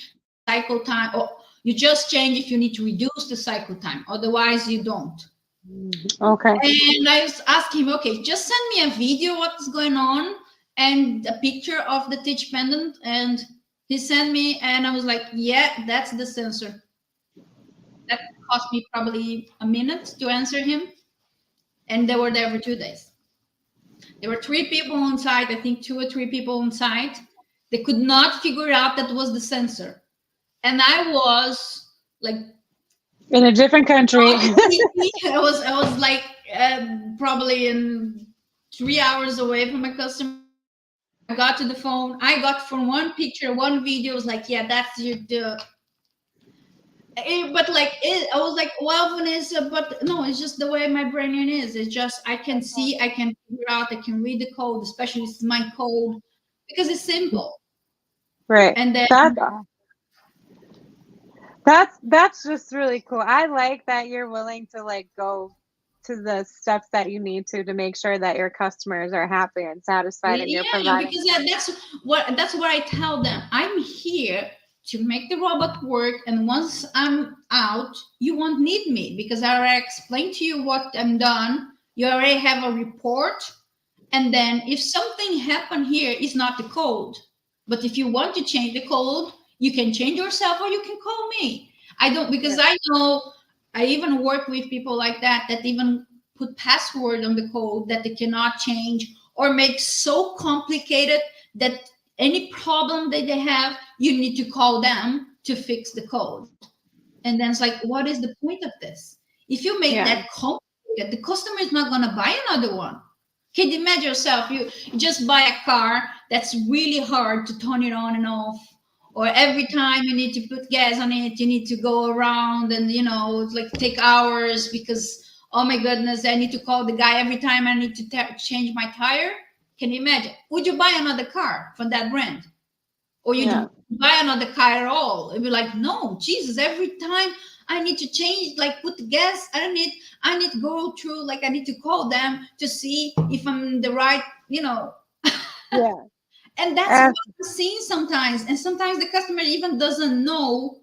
cycle time, or you just change if you need to reduce the cycle time. Otherwise, you don't. Okay. And I was asking him, okay, just send me a video what's going on and a picture of the teach pendant. And he sent me, and I was like, yeah, that's the sensor. That cost me probably a minute to answer him. And they were there for 2 days. There were 3 people on site, I think 2 or 3 people on site. They could not figure out that was the sensor. And I was like, In a different country. I was like probably in 3 hours away from my customer. I got to the phone. I got from one picture, one video. It was like, yeah, that's your the. But like I was like, well, Vanessa, but no, it's just the way my brain is. It's just I can see, I can figure out, I can read the code, especially it's my code because it's simple. Right. And then That's just really cool. I like that you're willing to like go to the steps that you need to make sure that your customers are happy and satisfied and you're yeah, providing. because that's what I tell them. I'm here to make the robot work, and once I'm out, you won't need me because I already explained to you what I'm done. You already have a report, and then if something happened here, it's not the code. But if you want to change the code, you can change yourself or you can call me. I don't because I know I even work with people like that even put password on the code that they cannot change or make so complicated that any problem that they have, you need to call them to fix the code. And then it's like, what is the point of this? If you make Yeah. that complicated, the customer is not going to buy another one. Can you imagine yourself? You just buy a car that's really hard to turn it on and off, or every time you need to put gas on it, you need to go around and it's like take hours because oh my goodness, I need to call the guy every time I need to change my tire. Can you imagine? Would you buy another car from that brand? Or you Yeah. buy another car at all? It'd be like, no, Jesus, every time I need to change, like put the gas, I need to go through, like I need to call them to see if I'm the right, Yeah. and that's Uh, what I'm seeing sometimes. And sometimes the customer even doesn't know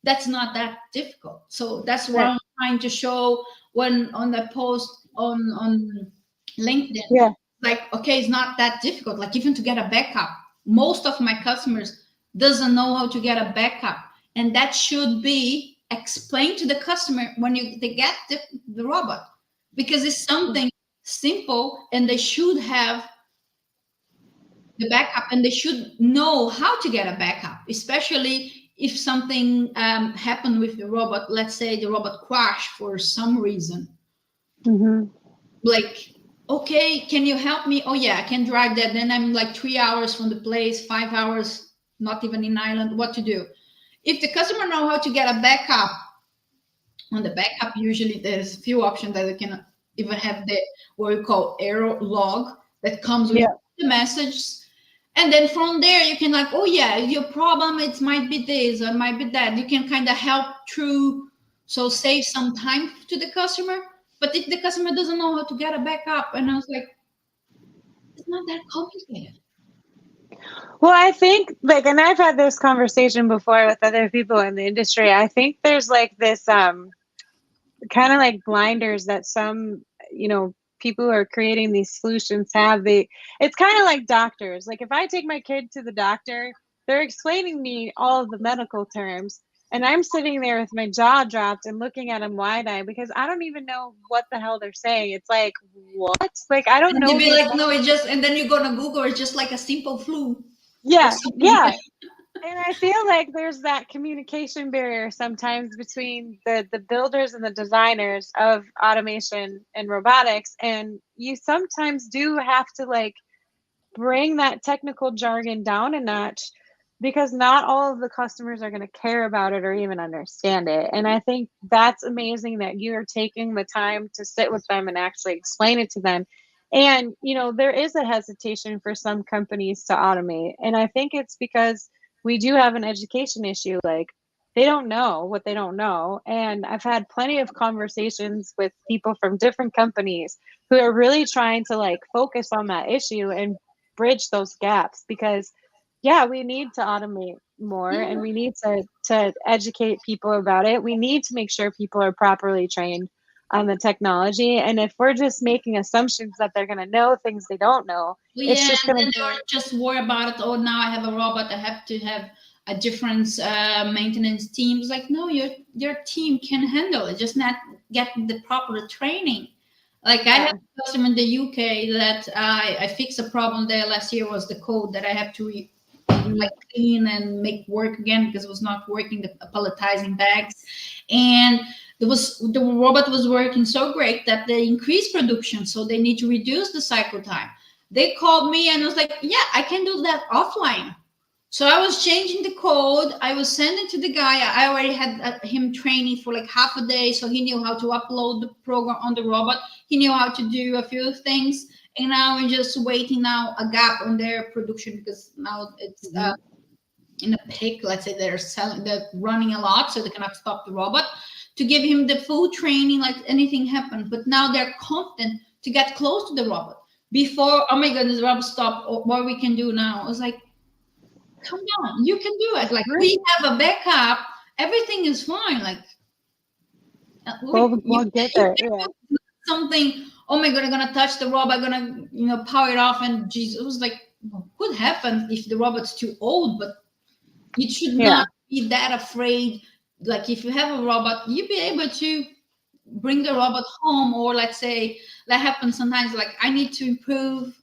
that's not that difficult. So that's what right. I'm trying to show when on the post on LinkedIn. Yeah. Like, okay, it's not that difficult. Like even to get a backup. Most of my customers doesn't know how to get a backup. And that should be explained to the customer when they get the robot. Because it's something simple and they should have the backup and they should know how to get a backup, especially if something happened with the robot. Let's say the robot crashed for some reason. Hmm. Like, okay, can you help me? Oh yeah, I can drive that. Then I'm like 3 hours from the place, 5 hours, not even in Ireland. What to do? If the customer know how to get a backup, on the backup usually there's a few options that they can even have the what we call error log that comes with Yeah. the message. And then from there, you can like, oh yeah, your problem, it might be this or it might be that. You can kind of help through, so save some time to the customer. But if the customer doesn't know how to get a backup, and I was like, it's not that complicated. Well, I think like, and I've had this conversation before with other people in the industry. I think there's like this kind of like blinders that some, people who are creating these solutions have. It's kind of like doctors. Like if I take my kid to the doctor, they're explaining me all of the medical terms, and I'm sitting there with my jaw dropped and looking at them wide-eyed because I don't even know what the hell they're saying. It's like, what? Like I don't And they'd know be these. like, no, it's just, and then you go to Google, it's just like a simple flu or Yeah, something. yeah. And I feel like there's that communication barrier sometimes between the builders and the designers of automation and robotics. And you sometimes do have to like bring that technical jargon down a notch because not all of the customers are going to care about it or even understand it. And I think that's amazing that you're taking the time to sit with them and actually explain it to them. And, there is a hesitation for some companies to automate. And I think it's because we do have an education issue. Like, they don't know what they don't know. And I've had plenty of conversations with people from different companies who are really trying to like focus on that issue and bridge those gaps because yeah, we need to automate more Yeah, and we need to educate people about it. We need to make sure people are properly trained on the technology. And if we're just making assumptions that they're going to know things they don't know, well, it's yeah, just and going then to be, they're just worry about it. Oh, now I have a robot. I have to have a different maintenance team. It's like, no, your team can handle it. Just not get the proper training. Like I have yeah. a customer in the UK that I fixed a problem there last year. Was the code that I have to like clean and make work again because it was not working, the palletizing bags. And the robot was working so great that they increased production, so they need to reduce the cycle time. They called me and I was like, yeah, I can do that offline. So I was changing the code. I was sending to the guy. I already had him training for like half a day, so he knew how to upload the program on the robot. He knew how to do a few things, and now we're just waiting now a gap on their production because now it's Mhm. in a peak. Let's say they're running a lot, so they cannot stop the robot to give him the full training, like anything happened. But now they're confident to get close to the robot before. Oh my goodness, the robot stopped. What we can do now? I was like, come on, you can do it. Like Right. we have a backup. Everything is fine. Like We'll get you there. can Yeah. do something. Oh my god, I'm gonna touch the robot. I'm gonna power it off. And Jesus, it was like, what could happen if the robot's too old? But you should Yeah. not be that afraid. Like if you have a robot, you be able to bring the robot home, or let's say that happens sometimes. Like I need to improve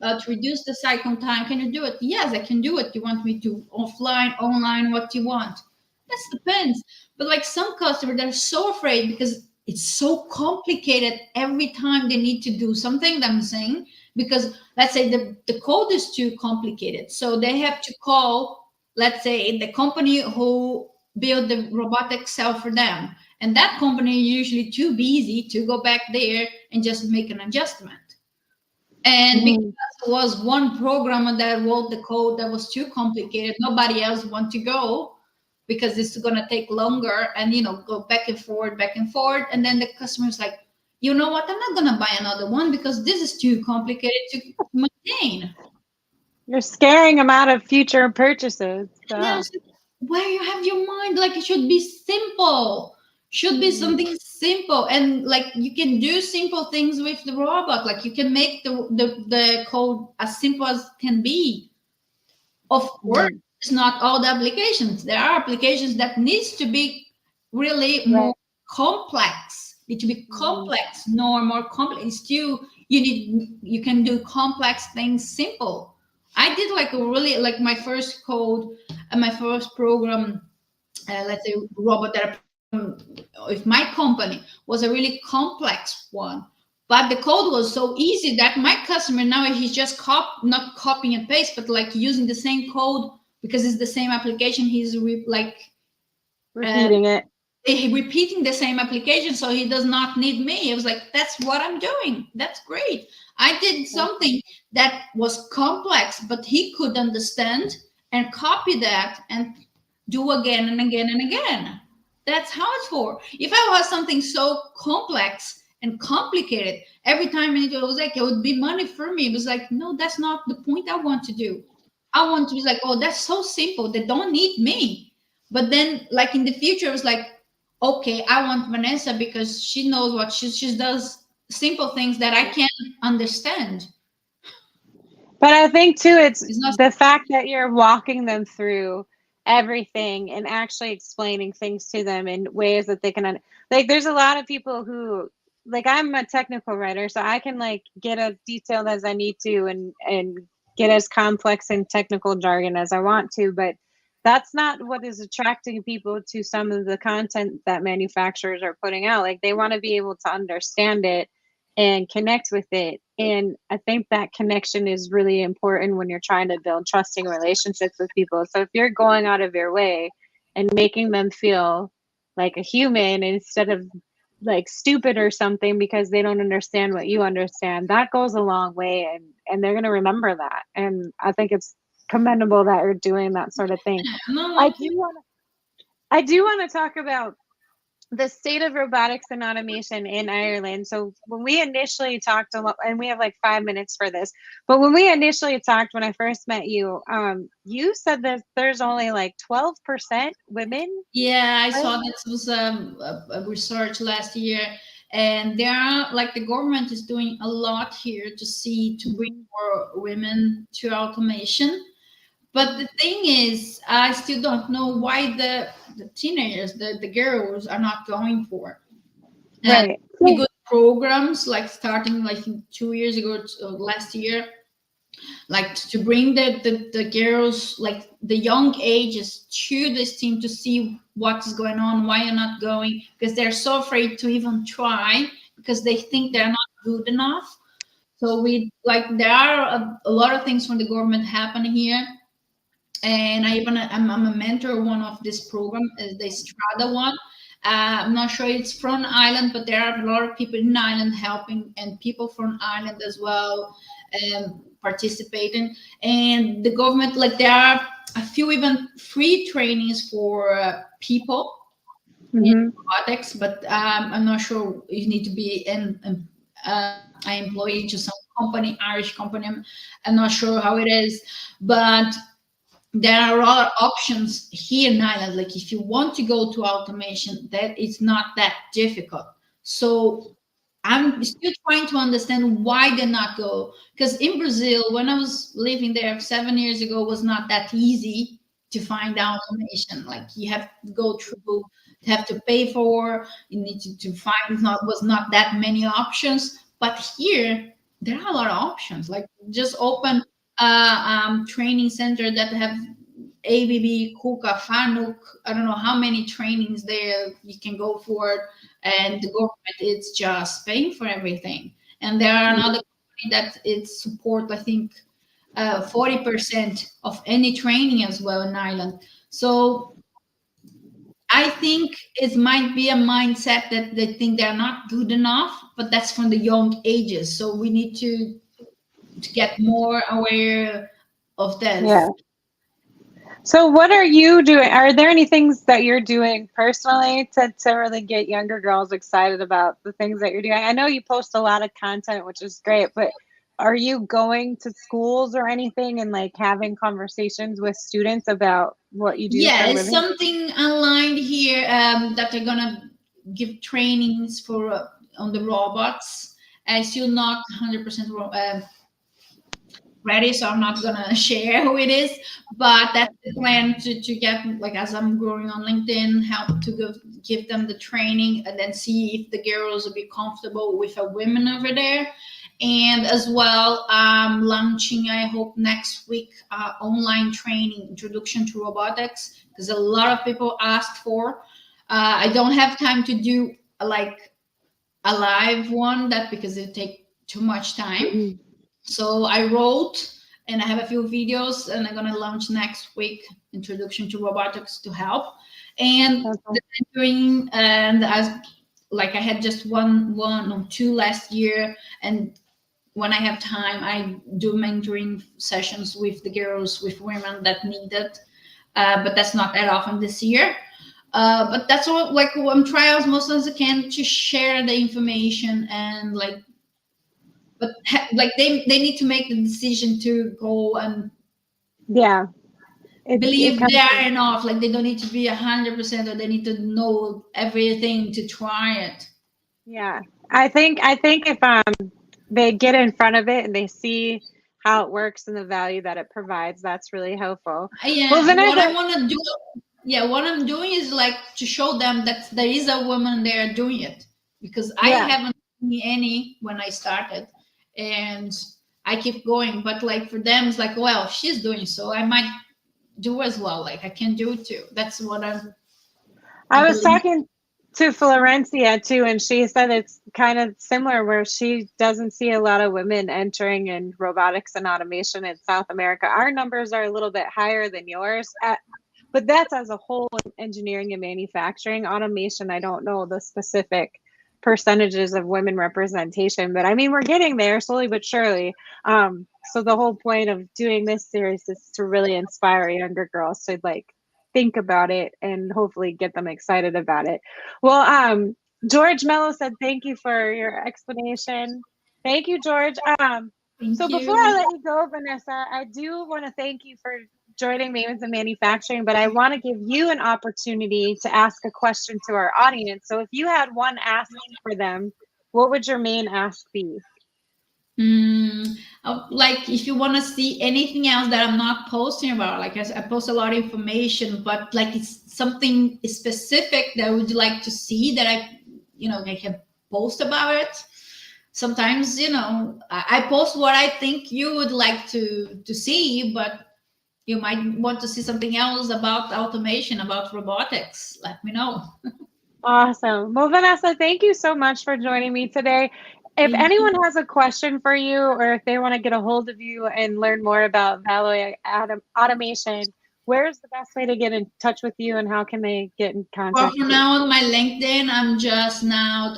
to reduce the cycle time. Can you do it? Yes, I can do it. You want me to offline, online? What do you want? That depends. But like some customers, they're so afraid because it's so complicated every time they need to do something. I'm saying because let's say the code is too complicated, so they have to call, let's say, the company who built the robotic cell for them, and that company is usually too busy to go back there and just make an adjustment. And because Mhm. it was one programmer that wrote the code that was too complicated, nobody else want to go because it's going to take longer and go back and forth. And then the customer's like, you know what? I'm not going to buy another one because this is too complicated to maintain. You're scaring them out of future purchases. And then I So, was like, where you have your mind? Like it should be simple. Should be mhm. something simple. And like you can do simple things with the robot. Like you can make the code as simple as can be. Of course, Mhm. it's not all the applications. There are applications that needs to be really more Right. complex. Need to be Mhm. complex, no more complex. It's still you can do complex things simple. I did like a really like my first code and my first program, let's say robot that with my company was a really complex one, but the code was so easy that my customer now he's just not copying and paste but like using the same code because it's the same application. He's uh, Repeating it. repeating the same application, so he does not need me. It was like, that's what I'm doing. That's great. I did something that was complex but he could understand and copy that and do again and again and again. That's how it's for. If I was something so complex and complicated every time it was like it would be money for me. It was like, no, that's not the point I want to do. I want to be like, oh, that's so simple. They don't need me. But then, like in the future, it was like, okay, I want Vanessa because she knows what she does simple things that I can't understand. But I think too, it's It's not. the fact that you're walking them through everything and actually explaining things to them in ways that they can like there's a lot of people who like I'm a technical writer, so I can like get as detailed as I need to and get as complex and technical jargon as I want to, but that's not what is attracting people to some of the content that manufacturers are putting out. Like they want to be able to understand it and connect with it. And I think that connection is really important when you're trying to build trusting relationships with people. So if you're going out of your way and making them feel like a human instead of like stupid or something because they don't understand what you understand, that goes a long way, and they're going to remember that. And I think it's commendable that you're doing that sort of thing. No, I like do want to I do want to talk about the state of robotics and automation in Ireland. So when we initially talked a lot, and we have like 5 minutes for this, but when we initially talked, when I first met you, you said that there's only like 12% women, yeah, I right? saw that was a research last year, and there are like the government is doing a lot here to see to bring Mhm. more women to automation. But the thing is, I still don't know why the teenagers, the girls, are not going for. And Right. really So, good programs like starting like 2 years ago, last year, like to bring the girls like the young ages to this team to see what's going on, why you're not going, because they're so afraid to even try because they think they're not good enough. So we like there are a lot of things from the government happening here, and I'm a mentor of one of this program, the Strada one. I'm not sure it's from Ireland, but there are a lot of people in Ireland helping, and people from Ireland as well participating. And the government, like there are a few even free trainings for people in mhm. robotics, but I'm not sure you need to be an employee to some company, Irish company. I'm not sure how it is, but there are a lot of options here in Ireland. Like if you want to go to automation, that is not that difficult. So I'm still trying to understand why they not go. Because in Brazil, when I was living there 7 years ago, was not that easy to find automation. Like you have to go through, have to pay for. You need to find. Not was not that many options. But here there are a lot of options. Like just open a training center that have ABB, KUKA, FANUC. I don't know how many trainings there you can go for, and the government is just paying for everything. And there are another company that it support, I think, 40% of any training as well in Ireland. So I think it might be a mindset that they think they're not good enough, but that's from the young ages. So we need to get more aware of Yeah. this. So what are you doing? Are there any things that you're doing personally to really get younger girls excited about the things that you're doing? I know you post a lot of content, which is great, but are you going to schools or anything and like having conversations with students about what you do Yeah, for a it's living? something online here that they're gonna give trainings for on the robots. I still not 100% ready, so I'm not gonna share who it is. But that's the plan to get like as I'm growing on LinkedIn, help to give them the training and then see if the girls will be comfortable with a women over there. And as well, launching, I hope next week, online training, introduction to robotics, because a lot of people asked for. I don't have time to do like a live one that because it take too much time, Mhm. so I wrote and I have a few videos and I'm gonna launch next week introduction to robotics to help. And Okay. the mentoring and as like I had just one or two last year, and when I have time I do mentoring sessions with the girls, with women that need it. But that's not that often this year. But that's all like I'm trying as much as I can to share the information and like but like they need to make the decision to go and Yeah. It believe they comes are from, enough, like they don't need to be 100% or they need to know everything to try it. yeah. I think if they get in front of it and they see how it works and the value that it provides, that's really helpful. Well, Yeah, what I Vanessa, want to do, yeah, what I'm doing is like to show them that there is a woman there doing it, because I yeah. haven't seen any when I started, and I keep going, but like for them it's like, well, she's doing, so I might do as well, like I can do too. That's what I I was believe. talking to Florencia too, and she said it's kind of similar where she doesn't see a lot of women entering in robotics and automation in South America. Our numbers are a little bit higher than yours, but that's as a whole in engineering and manufacturing. Automation, I don't know the specific percentages of women representation, but I mean, we're getting there slowly but surely. So the whole point of doing this series is to really inspire younger girls to like think about it and hopefully get them excited about it. Well, George Mello said, thank you for your explanation. Thank you, George. So Thank before I you. let you go, Vanessa, I do want to thank you for joining Mavens of Manufacturing, but I want to give you an opportunity to ask a question to our audience. So if you had one ask for them, what would your main ask be? Like if you want to see anything else that I'm not posting about, like I post a lot of information, but like it's something specific that would you like to see that I can post about it. Sometimes, I post what I think you would like to see, but you might want to see something else about automation, about robotics. Let me know. Awesome. Well, Vanessa, thank you so much for joining me today. If Thank you. anyone has a question for you or if they want to get a hold of you and learn more about Valoy Automation, where's the best way to get in touch with you and how can they get in Well, contact for with you? now on my LinkedIn, I'm just now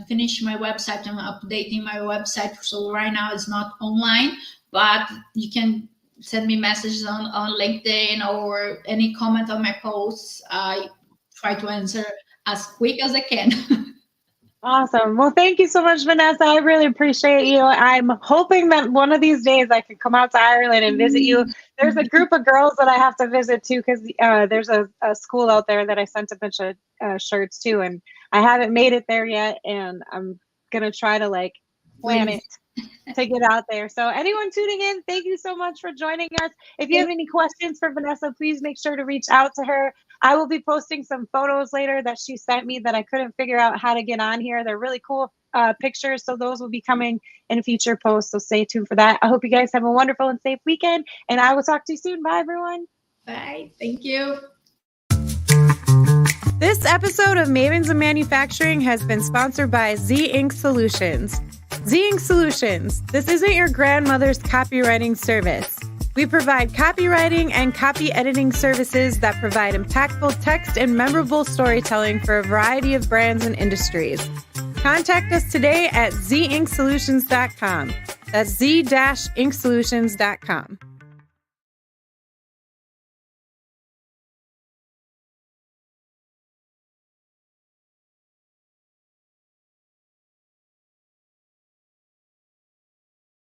finishing my website. I'm updating my website. So right now it's not online, but you can send me messages on LinkedIn or any comment on my posts. I try to answer as quick as I can. Awesome. Well, thank you so much, Vanessa. I really appreciate you. I'm hoping that one of these days I can come out to Ireland and visit you. There's a group of girls that I have to visit too, because there's a school out there that I sent a bunch of shirts to, and I haven't made it there yet. And I'm gonna try to like plan Please. it to get out there. So anyone tuning in, thank you so much for joining us. If you have any questions for Vanessa, please make sure to reach out to her. I will be posting some photos later that she sent me that I couldn't figure out how to get on here. They're really cool pictures. So those will be coming in future posts. So stay tuned for that. I hope you guys have a wonderful and safe weekend. And I will talk to you soon. Bye, everyone. Bye. Thank you. This episode of Mavens of Manufacturing has been sponsored by Z Inc Solutions. Z Inc Solutions. This isn't your grandmother's copywriting service. We provide copywriting and copy editing services that provide impactful text and memorable storytelling for a variety of brands and industries. Contact us today at zincSolutions.com. That's z-incsolutions.com.